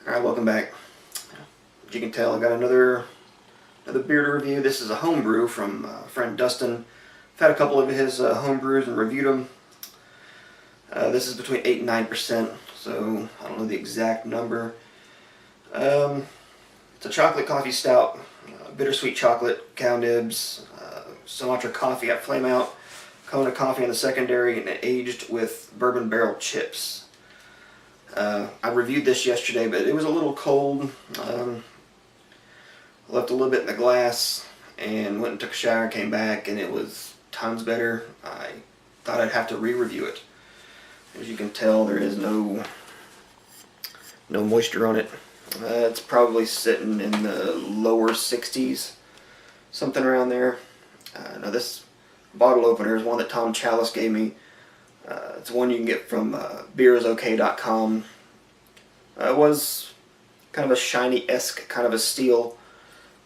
Alright, welcome back. As you can tell, I got another beer to review. This is a homebrew from friend Dustin. I've had a couple of his homebrews and reviewed them. This is between 8 and 9%, so I don't know the exact number. It's a chocolate coffee stout, bittersweet chocolate, cow nibs, Sumatra coffee at flame out, Kona coffee in the secondary, and aged with bourbon barrel chips. I reviewed this yesterday, but it was a little cold. Left a little bit in the glass and went and took a shower, came back, and it was tons better. I thought I'd have to re-review it. As you can tell, there is no moisture on it. It's probably sitting in the lower 60s, something around there. Now this bottle opener is one that Tom Chalice gave me. It's one you can get from beerisok.com. It was kind of a shiny-esque kind of a steel.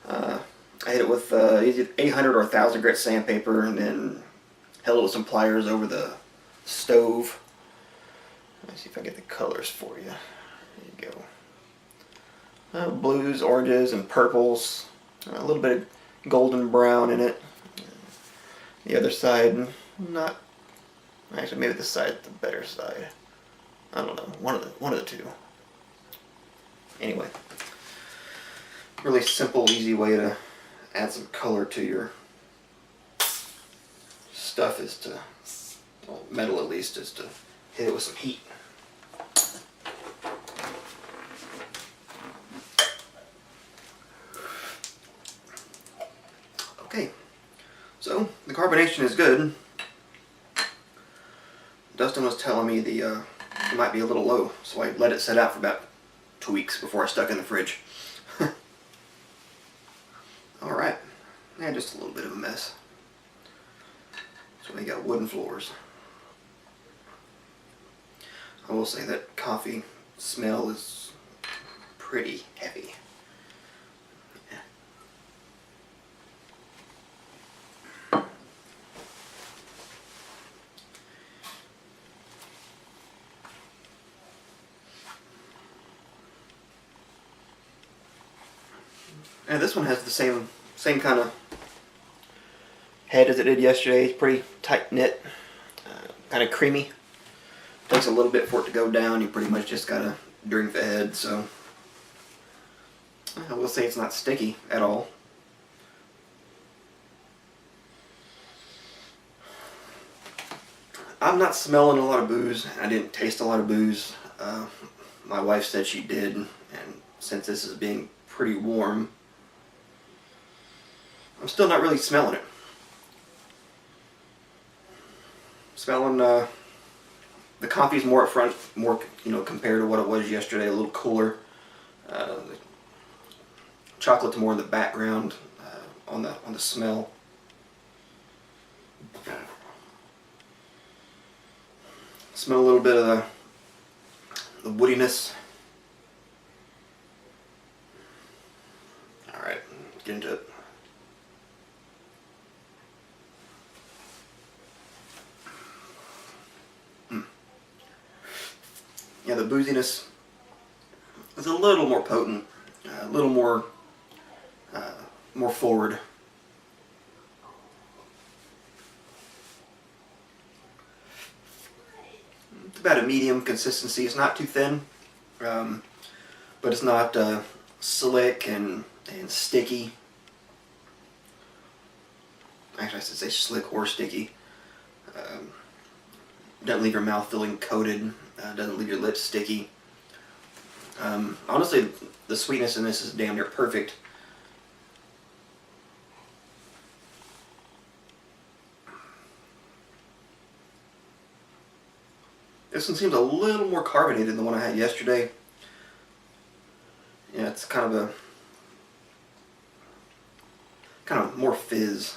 I hit it with either 800 or 1000 grit sandpaper, and then held it with some pliers over the stove. Let me see if I get the colors for you. There you go. Blues, oranges, and purples. A little bit of golden brown in it. The other side, not. Actually, maybe this side's the better side. I don't know. One of the two. Anyway, really simple, easy way to add some color to your stuff is to, well, metal at least, is to hit it with some heat. Okay, so the carbonation is good. Dustin was telling me it might be a little low, so I let it set out for about 2 weeks before I stuck it in the fridge. Alright, yeah, just a little bit of a mess. So we got wooden floors. I will say that coffee smell is pretty heavy. And this one has the same kind of head as it did yesterday. It's pretty tight knit, kind of creamy. Takes a little bit for it to go down. You pretty much just gotta drink the head. So I will say it's not sticky at all. I'm not smelling a lot of booze. I didn't taste a lot of booze. My wife said she did, and since this is being pretty warm, I'm still not really smelling it. Smelling the coffee's more up front, more compared to what it was yesterday, a little cooler. The chocolate's more in the background on the smell. Smell a little bit of the woodiness. All right, get into it. Yeah, the booziness is a little more potent, a little more forward. It's about a medium consistency. It's not too thin, but it's not slick and sticky. Actually, I should say slick or sticky. Doesn't leave your mouth feeling coated. Doesn't leave your lips sticky. Honestly, the sweetness in this is damn near perfect. This one seems a little more carbonated than the one I had yesterday. Yeah, it's kind of more fizz.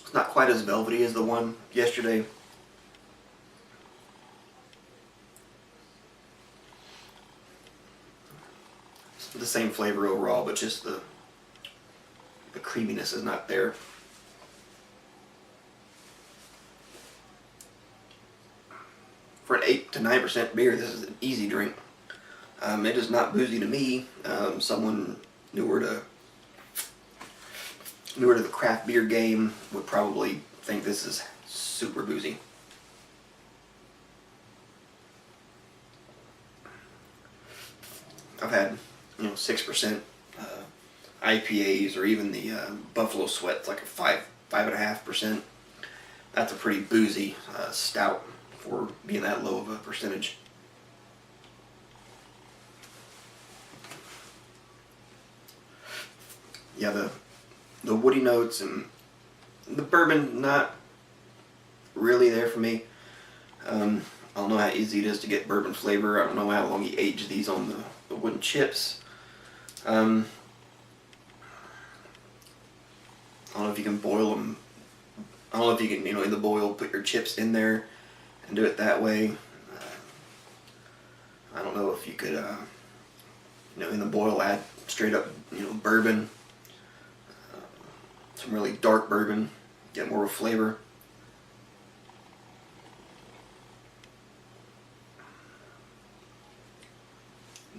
It's not quite as velvety as the one yesterday. It's the same flavor overall, but just the creaminess is not there. for an 8 to 9% beer, this is an easy drink. It is not boozy to me. Someone newer to the craft beer game would probably think this is super boozy. I've had 6% IPAs, or even the Buffalo Sweat's like a 5.5%. That's a pretty boozy stout for being that low of a percentage. Yeah, the woody notes and the bourbon, not really there for me. I don't know how easy it is to get bourbon flavor. I don't know how long you age these on the wooden chips. I don't know if you can boil them. I don't know if you can, in the boil, put your chips in there and do it that way. I don't know if you could, in the boil, add straight up, bourbon. Some really dark bourbon, get more of a flavor.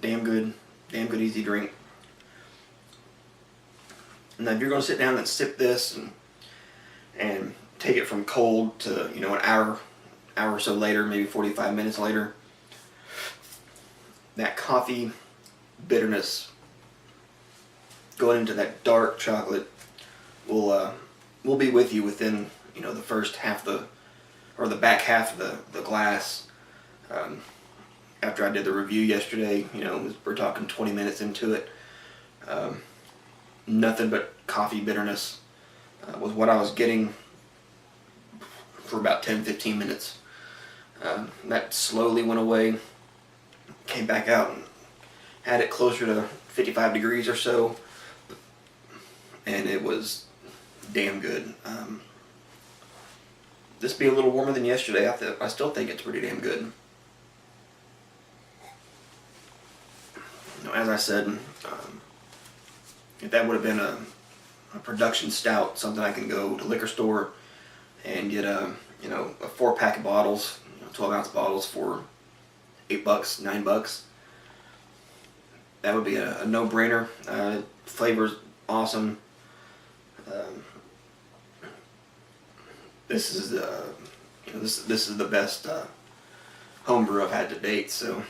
Damn good easy drink. Now if you're going to sit down and sip this and take it from cold to an hour or so later, maybe 45 minutes later, that coffee bitterness going into that dark chocolate will be with you within the first half the back half of the glass. After I did the review yesterday, we're talking 20 minutes into it. Nothing but coffee bitterness was what I was getting for about 10-15 minutes. That slowly went away, came back out and had it closer to 55 degrees or so, and it was damn good. This be a little warmer than yesterday. I still think it's pretty damn good. As I said, if that would have been a production stout, something I can go to liquor store and get a 4-pack of bottles, 12-ounce bottles for $8, $9, that would be a no-brainer. Flavor's awesome. This is this is the best homebrew I've had to date. So.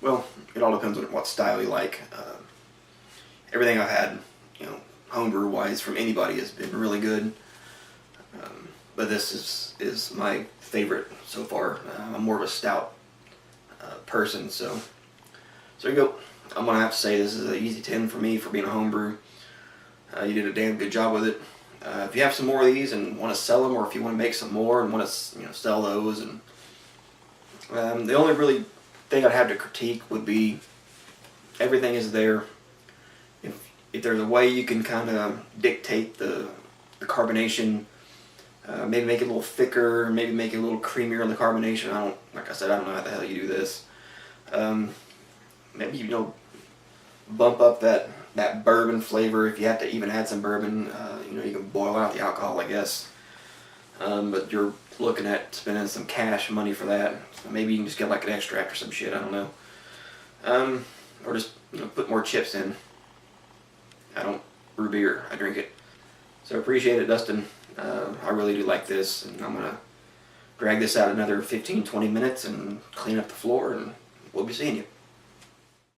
Well, it all depends on what style you like. Everything I've had, homebrew-wise from anybody has been really good. But this is my favorite so far. I'm more of a stout person, so there you go. I'm going to have to say this is an easy 10 for me for being a homebrew. You did a damn good job with it. If you have some more of these and want to sell them, or if you want to make some more and want to sell those, and the only really thing I'd have to critique would be everything is there. If there's a way you can kind of dictate the carbonation, maybe make it a little thicker, maybe make it a little creamier on the carbonation. Like I said, I don't know how the hell you do this. Maybe bump up that bourbon flavor if you have to even add some bourbon. You can boil out the alcohol, I guess. But you're looking at spending some cash money for that. So maybe you can just get like an extract or some shit, I don't know. Or just put more chips in. I don't brew beer, I drink it. So appreciate it, Dustin. I really do like this, and I'm gonna drag this out another 15-20 minutes and clean up the floor, and we'll be seeing you.